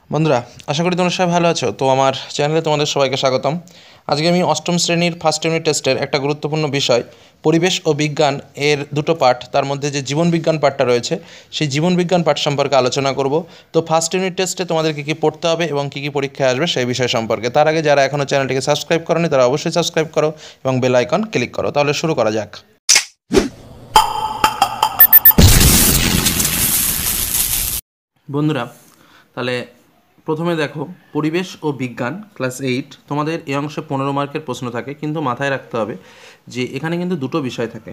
বন্ধুরা, আশা করি তোমরা সবাই ভালো আছো। তো আমার চ্যানেলে তোমাদের সবাইকে স্বাগতম। আজকে আমি অষ্টম শ্রেণীর ফার্স্ট ইউনিট টেস্টের একটা গুরুত্বপূর্ণ বিষয় পরিবেশ ও বিজ্ঞান এর দুটো পার্ট, তার মধ্যে যে জীবন বিজ্ঞান পার্টটা রয়েছে সেই জীবন বিজ্ঞান পার্ট সম্পর্কে আলোচনা করব। তো ফার্স্ট ইউনিট টেস্টে তোমাদের কী কী পড়তে হবে এবং কী কী পরীক্ষায় আসবে সেই বিষয় সম্পর্কে। তার আগে যারা এখনও চ্যানেলটিকে সাবস্ক্রাইব করোনি তারা অবশ্যই সাবস্ক্রাইব করো এবং বেল আইকন ক্লিক করো। তাহলে শুরু করা যাক। বন্ধুরা, তাহলে প্রথমে দেখো, পরিবেশ ও বিজ্ঞান ক্লাস 8 তোমাদের এই অংশে 15 মার্কের প্রশ্ন থাকে, কিন্তু মাথায় রাখতে হবে যে এখানে কিন্তু দুটো বিষয় থাকে,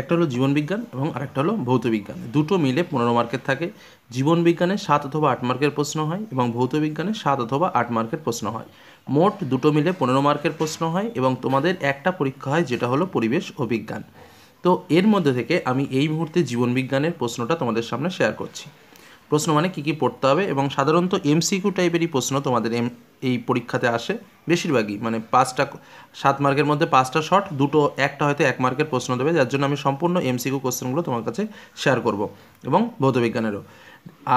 একটা হলো জীবনবিজ্ঞান এবং আরেকটা হলো ভৌতবিজ্ঞান। দুটো মিলে 15 মার্কের থাকে। জীবনবিজ্ঞানে 7 অথবা 8 মার্কের প্রশ্ন হয় এবং ভৌতবিজ্ঞানে 7 অথবা 8 মার্কের প্রশ্ন হয়। মোট দুটো মিলে 15 মার্কের প্রশ্ন হয় এবং তোমাদের একটা পরীক্ষা হয় যেটা হলো পরিবেশ ও বিজ্ঞান। তো এর মধ্যে থেকে আমি এই মুহূর্তে জীবনবিজ্ঞানের প্রশ্নটা তোমাদের সামনে শেয়ার করছি। প্রশ্ন মানে কী কী পড়তে হবে, এবং সাধারণত এমসিকিউ টাইপেরই প্রশ্ন তোমাদের এই পরীক্ষাতে আসে বেশিরভাগই, মানে 7 মার্কের মধ্যে 5টা শর্ট, একটা হয়তো 1 মার্কের প্রশ্ন দেবে, যার জন্য আমি সম্পূর্ণ এমসিকিউ কোশ্চেনগুলো তোমার কাছে শেয়ার করব, এবং ভৌতবিজ্ঞানেরও।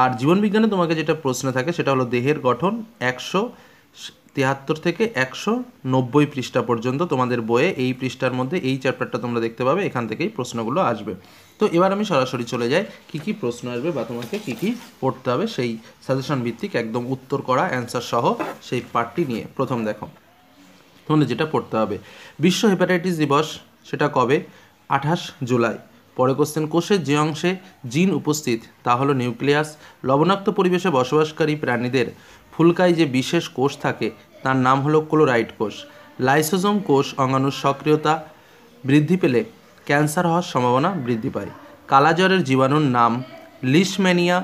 আর জীবনবিজ্ঞানে তোমাকে যেটা প্রশ্ন থাকে সেটা হলো দেহের গঠন, 173 থেকে 190 পৃষ্ঠা পর্যন্ত তোমাদের বইয়ে এই পৃষ্ঠার মধ্যে এই চ্যাপ্টারটা তোমরা দেখতে পাবে, এখান থেকেই প্রশ্নগুলো আসবে। তো এবার আমি সরাসরি চলে যাই কী কী প্রশ্ন আসবে বা তোমাকে কী কী পড়তে হবে সেই সাজেশন ভিত্তিক একদম উত্তর করা অ্যান্সার সহ সেই পার্টটি নিয়ে। প্রথম দেখো, তোমাদের যেটা পড়তে হবে, বিশ্ব হেপাটাইটিস দিবস সেটা কবে? 28 জুলাই। পরে কোশ্চেন, কোষের যে অংশে জিন উপস্থিত তা হলো নিউক্লিয়াস। লবণাক্ত পরিবেশে বসবাসকারী প্রাণীদের ফুলকায় যে বিশেষ কোষ থাকে তার নাম হলো ক্লোরাইড কোষ। লাইসোজোম কোষ অঙ্গাণুর সক্রিয়তা বৃদ্ধি পেলে ক্যান্সার হওয়ার সম্ভাবনা বৃদ্ধি পায়। কালাজ্বরের জীবাণুর নাম লিশম্যানিয়া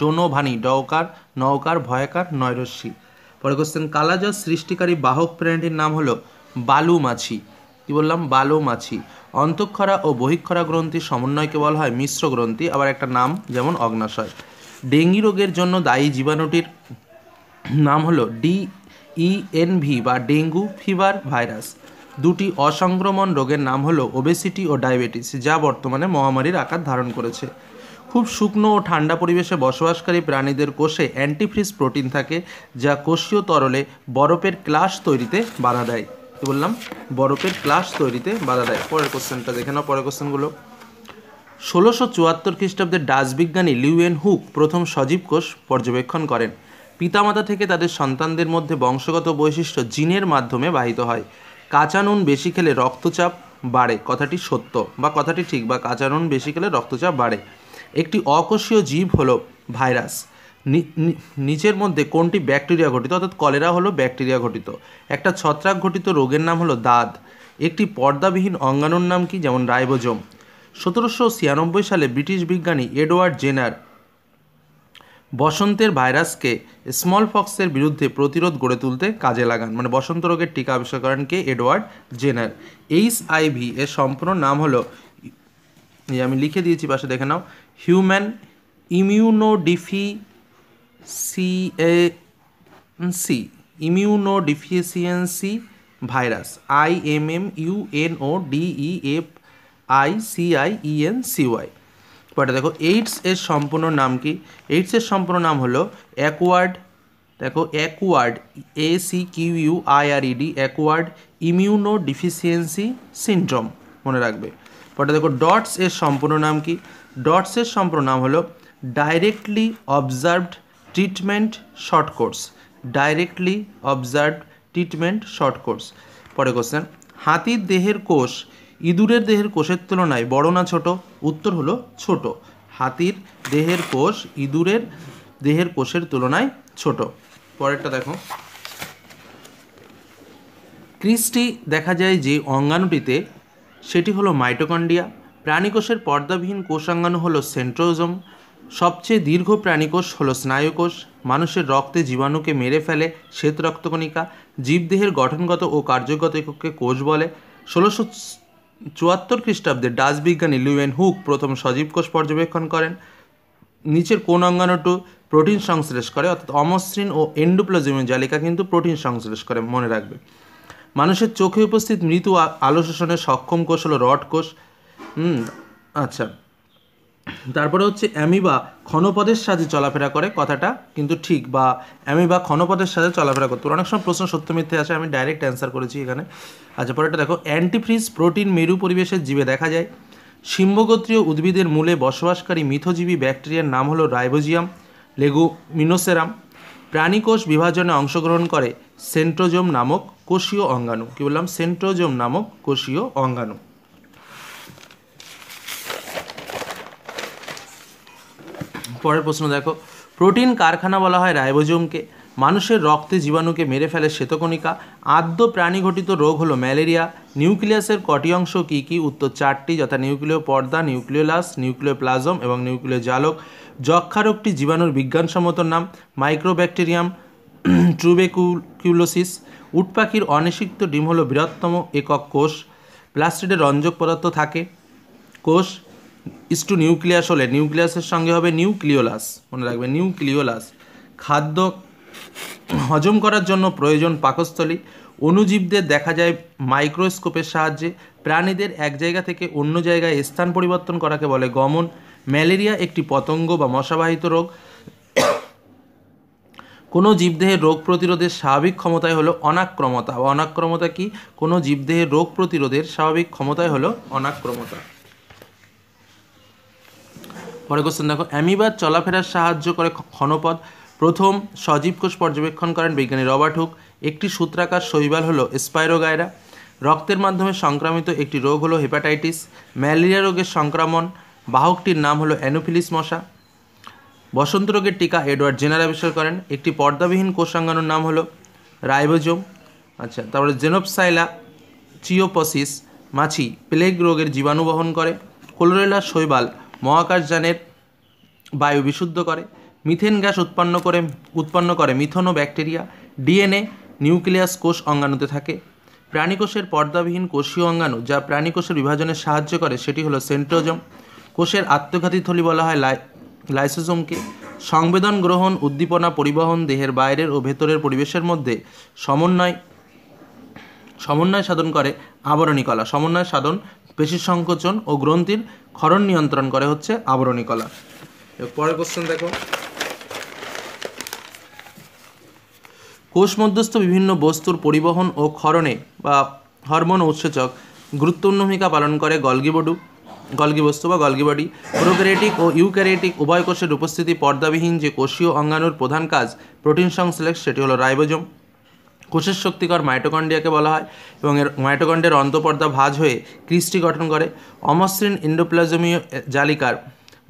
ডোনোভানি ডকার ভয়কার নয়রশ্মি। পরে কোশ্চেন, কালাজ্বর সৃষ্টিকারী বাহক প্রাণীটির নাম হলো বালু মাছি। কি বললাম? বালু মাছি। অন্তঃক্ষরা ও বহিঃক্ষরা গ্রন্থির সমন্বয়কে বলা হয় মিশ্র গ্রন্থি, আবার একটা নাম যেমন অগ্নাশয়। ডেঙ্গি রোগের জন্য দায়ী জীবাণুটির নাম হলো DENV বা ডেঙ্গু ফিভার ভাইরাস। দুটি অসংক্রমণ রোগের নাম হলো ওবেসিটি ও ডায়াবেটিস, যা বর্তমানে মহামারীর আকার ধারণ করেছে। খুব শুকনো ও ঠান্ডা পরিবেশে বসবাসকারী প্রাণীদের কোষে অ্যান্টিফ্রিজ প্রোটিন থাকে, যা কোষীয় তরলে বরফের ক্লাস তৈরিতে বাধা দেয়। কি বললাম? বরফের ক্লাস তৈরিতে বাধা দেয়। পরের কোশ্চেনটা দেখে নাও, পরের কোশ্চেনগুলো। 1674 খ্রিস্টাব্দে ডাচ বিজ্ঞানী লিউয়েন হুক প্রথম সজীব কোষ পর্যবেক্ষণ করেন। পিতামাতা থেকে তাদের সন্তানদের মধ্যে বংশগত বৈশিষ্ট্য জিনের মাধ্যমে বাহিত হয়। কাঁচা নুন বেশি খেলে রক্তচাপ বাড়ে, কথাটি সত্য বা কথাটি ঠিক, বা কাঁচা নুন বেশি খেলে রক্তচাপ বাড়ে। একটি অকোষীয় জীব হলো ভাইরাস। নিচের মধ্যে কোনটি ব্যাকটেরিয়া ঘটিত? অর্থাৎ কলেরা হলো ব্যাকটেরিয়া ঘটিত। একটা ছত্রাক ঘটিত রোগের নাম হলো দাদ। একটি পর্দাবিহীন অঙ্গাণুর নাম কি? যেমন রাইবোজোম। 1796 সালে ব্রিটিশ বিজ্ঞানী এডওয়ার্ড জেনার বসন্তের ভাইরাসকে স্মল পক্সের বিরুদ্ধে প্রতিরোধ গড়ে তুলতে কাজে লাগান, মানে বসন্ত রোগের টিকা আবিষ্কার করেন কে? Edward Jenner. HIV এর সম্পূর্ণ নাম হলো, আমি লিখে দিয়েছি পাশে দেখে নাও, হিউম্যান ইমিউনোডিফিসিয়েন্সি ভাইরাস, IMMUNODEFICIENCY। পরে দেখো, এইডস এর সম্পূর্ণ নাম কি? এইডস এর সম্পূর্ণ নাম হলো অ্যাকোয়ার্ড অ্যাকোয়ার্ড ইমিউনোডিফিসিয়েন্সি সিনড্রোম, মনে রাখবে। পরে দেখো, ডটস এর সম্পূর্ণ নাম কি? ডটস এর সম্পূর্ণ নাম হলো directly observed treatment short course. পরে কোশ্চেন, হাতির দেহের কোষ ইঁদুরের দেহের কোষের তুলনায় বড় না ছোট? উত্তর হলো ছোট। হাতির দেহের কোষ ইঁদুরের দেহের কোষের তুলনায় ছোট। পরেরটা দেখো, ক্রিস্টি দেখা যায় যে অঙ্গাণুটিতে, সেটি হলো মাইটোকন্ড্রিয়া। প্রাণীকোষের পর্দাবিহীন কোষাঙ্গাণু হলো সেন্ট্রোজোম। সবচেয়ে দীর্ঘ প্রাণীকোষ হলো স্নায়ুকোষ। মানুষের রক্তে জীবাণুকে মেরে ফেলে শ্বেত রক্তকণিকা। জীবদেহের গঠনগত ও কার্যগত এককে কোষ বলে। 1674 খ্রিস্টাব্দে ডাচ বিজ্ঞানী লিউয়েন হুক প্রথম সজীব কোষ পর্যবেক্ষণ করেন। নিচের কোন অঙ্গাণুটি প্রোটিন সংশ্লেষ করে? অর্থাৎ অমসৃণ ও এন্ডোপ্লাজমীয় জালিকা কিন্তু প্রোটিন সংশ্লেষ করে, মনে রাখবে। মানুষের চোখে উপস্থিত মৃদু আলো শোষণে সক্ষম কোষ হলো রড কোষ। আচ্ছা, তারপরে হচ্ছে অ্যামিবা ক্ষণপদের সাহায্যে চলাফেরা করে, কথাটা কিন্তু ঠিক, বা অ্যামিবা ক্ষণপদের সাথে চলাফেরা করতে পারে। অনেক সময় প্রশ্ন সত্য মিথ্যে আসে, আমি ডাইরেক্ট অ্যান্সার করেছি এখানে। আচ্ছা, পরেরটা দেখো, অ্যান্টিফ্রিজ প্রোটিন মেরু পরিবেশের জীবে দেখা যায়। সিম্বগোত্রীয় উদ্ভিদের মূলে বসবাসকারী মিথজীবী ব্যাকটেরিয়ার নাম হলো রাইবোজিয়াম লেগুমিনোসেরাম। প্রাণীকোষ বিভাজনে অংশগ্রহণ করে সেন্ট্রোজোম নামক কোষীয় অঙ্গাণু। কি বললাম? সেন্ট্রোজোম নামক কোষীয় অঙ্গাণু। পরের প্রশ্ন দেখো, প্রোটিন কারখানা বলা হয় রাইবোজোমকে। মানুষের রক্তে জীবাণুকে মেরে ফেলে শ্বেতকণিকা। আদ্য প্রাণীঘটিত রোগ হলো ম্যালেরিয়া। নিউক্লিয়াসের কটি অংশ কী কী? উত্তর 4টি, যথা নিউক্লিয় পর্দা, নিউক্লিওলাস, নিউক্লিওপ্লাজম এবং নিউক্লিয় জালক। যক্ষা রোগটি জীবাণুর বিজ্ঞানসম্মত নাম মাইক্রোব্যাকটেরিয়াম ট্রুবেকুলোসিস। উট পাখির অনিষিক্ত ডিম হলো বৃহত্তম একক কোষ। প্লাস্টিডে রঞ্জক পদার্থ থাকে। কোষ ইস্টু নিউক্লিয়াস হলে নিউক্লিয়াসের সঙ্গে হবে নিউক্লিওলাস, মনে রাখবে নিউক্লিওলাস। খাদ্য হজম করার জন্য প্রয়োজন পাকস্থলী। অণুজীবদের দেখা যায় মাইক্রোস্কোপের সাহায্যে। প্রাণীদের এক জায়গা থেকে অন্য জায়গায় স্থান পরিবর্তন করাকে বলে গমন। ম্যালেরিয়া একটি পতঙ্গ বা মশাবাহিত রোগ। কোনো জীবদেহের রোগ প্রতিরোধের স্বাভাবিক ক্ষমতাই হলো অনাক্রমতা। অনাক্রমতা কি? কোনো জীবদেহের রোগ প্রতিরোধের স্বাভাবিক ক্ষমতাই হলো অনাক্রমতা। পরে কোশ্চেন দেখো, অ্যামিবার চলাফেরার সাহায্য করে ক্ষণপদ। প্রথম সজীব কোষ পর্যবেক্ষণ করেন বিজ্ঞানী রবার্ট হুক। একটি সূত্রাকার শৈবাল হলো স্পাইরোগাইরা। রক্তের মাধ্যমে সংক্রামিত একটি রোগ হলো হেপাটাইটিস। ম্যালেরিয়া রোগের সংক্রমণ বাহকটির নাম হলো অ্যানোফিলিস মশা। বসন্ত রোগের টিকা এডওয়ার্ড জেনার আবিষ্কার করেন। একটি পর্দাবিহীন কোষাঙ্গাণুর নাম হলো রাইবোজোম। আচ্ছা, তারপরে জেনোপসাইলা চিওপসিস মাছি প্লেগ রোগের জীবাণু বহন করে। ক্লোরেলা শৈবাল মহাকাশযানের বায়ু বিশুদ্ধ করে। মিথেন গ্যাস উৎপন্ন করে মিথনো ব্যাকটেরিয়া। ডিএনএ নিউক্লিয়াস কোষ অঙ্গাণুতে থাকে। প্রাণীকোষের পর্দাবিহীন কোষীয় অঙ্গাণু যা প্রাণীকোষের বিভাজনে সাহায্য করে সেটি হলো সেন্ট্রোজোম। কোষের আত্মঘাতী থলি বলা হয় লাইসোজোমকে। সংবেদন গ্রহণ, উদ্দীপনা, পরিবহন দেহের বাইরের ও ভেতরের পরিবেশের মধ্যে সমন্বয় সাধন করে আবরণী কলা। সমন্বয় সাধন, পেশি সংকোচন ও গ্রন্থির ক্ষরণ নিয়ন্ত্রণ করে হচ্ছে আবরণী কলা। পরের কোশ্চেন দেখো, কোষ মধ্যস্থ বিভিন্ন বস্তুর পরিবহন ও ক্ষরণে বা হরমোন উৎসেচক গুরুত্বপূর্ণ ভূমিকা পালন করে গলগি বস্তু বা গলগি বডি। প্রোক্যারিওটিক ও ইউক্যারিওটিক উভয় কোষের উপস্থিতি পর্দাবিহীন যে কোষীয় অঙ্গাণুর প্রধান কাজ প্রোটিন সংশ্লেষ, সেটি হলো রাইবোজোম। কোষের শক্তিকর মাইটোকন্ড্রিয়াকে বলা হয় এবং এর মাইটোকন্ড্রিয়ার অন্তঃপর্দা ভাঁজ হয়ে ক্রিস্টি গঠন করে। অমসৃণ এন্ডোপ্লাজমীয় জালিকার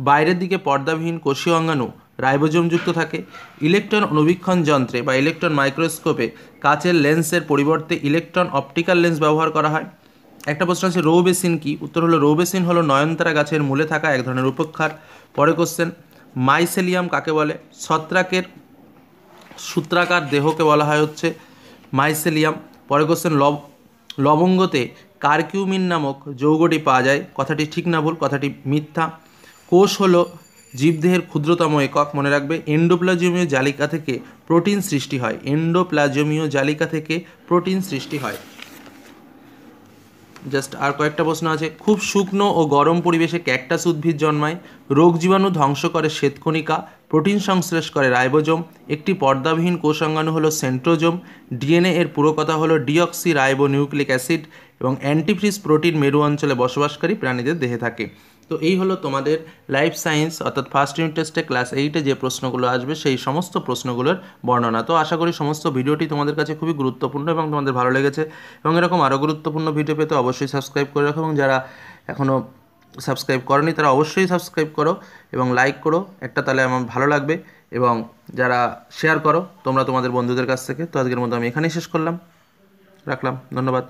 বাইরের দিকে পর্দাবিহীন কোষীয় অঙ্গাণু রাইবোজোমযুক্ত থাকে। ইলেকট্রন অনুবীক্ষণ যন্ত্রে বা ইলেকট্রন মাইক্রোস্কোপে কাচের লেন্সের পরিবর্তে ইলেকট্রন অপটিক্যাল লেন্স ব্যবহার করা হয়। একটা প্রশ্ন আছে, রো বেসিন কি? উত্তর হলো রো বেসিন হলো নয়নতারা গাছের মূলে থাকা এক ধরনের উপক্ষার। পরে কোশ্চেন, মাইসেলিয়াম কাকে বলে? ছত্রাকের সূত্রাকার দেহকে বলা হয় হচ্ছে মাইসেলিয়াম। পরে কোশ্চেন, লবঙ্গতে কারকিউমিন নামক যৌগটি পাওয়া যায়, কথাটি ঠিক না ভুল? কথাটি মিথ্যা। কোষ হলো জীবদেহের ক্ষুদ্রতম একক, মনে রাখবে। এন্ডোপ্লাজমীয় জালিকা থেকে প্রোটিন সৃষ্টি হয়। এন্ডোপ্লাজমীয় জালিকা থেকে প্রোটিন সৃষ্টি হয়। জাস্ট আর কয়েকটা প্রশ্ন আছে। খুব শুকনো ও গরম পরিবেশে ক্যাকটাস উদ্ভিদ জন্মায়। রোগ জীবাণু ধ্বংস করে শ্বেতকণিকা। প্রোটিন সংশ্লেষ করে রাইবোজোম। একটি পর্দাবিহীন কোষাঙ্গাণু হলো সেন্ট্রোজোম। ডিএনএ এর পুরো কথা হলো ডিঅক্সি রাইবো নিউক্লিক অ্যাসিড এবং অ্যান্টিফ্রিজ প্রোটিন মেরু অঞ্চলে বসবাসকারী প্রাণীদের দেহে থাকে। তো এই হলো তোমাদের লাইফ সায়েন্স অর্থাৎ ফার্স্ট ইউনিট টেস্টে ক্লাস 8-এ যে প্রশ্নগুলো আসবে সেই সমস্ত প্রশ্নগুলোর বর্ণনা। তো আশা করি সমস্ত ভিডিওটি তোমাদের কাছে খুবই গুরুত্বপূর্ণ এবং তোমাদের ভালো লেগেছে, এবং এরকম আরও গুরুত্বপূর্ণ ভিডিও পেতে অবশ্যই সাবস্ক্রাইব করে রাখো, এবং যারা এখনও সাবস্ক্রাইব করোনি তারা অবশ্যই সাবস্ক্রাইব করো এবং লাইক করো একটা, তাহলে আমার ভালো লাগবে, এবং যারা শেয়ার করো তোমরা তোমাদের বন্ধুদের কাছ থেকে। তো আজকের মতো আমি এখানেই শেষ করলাম, রাখলাম, ধন্যবাদ।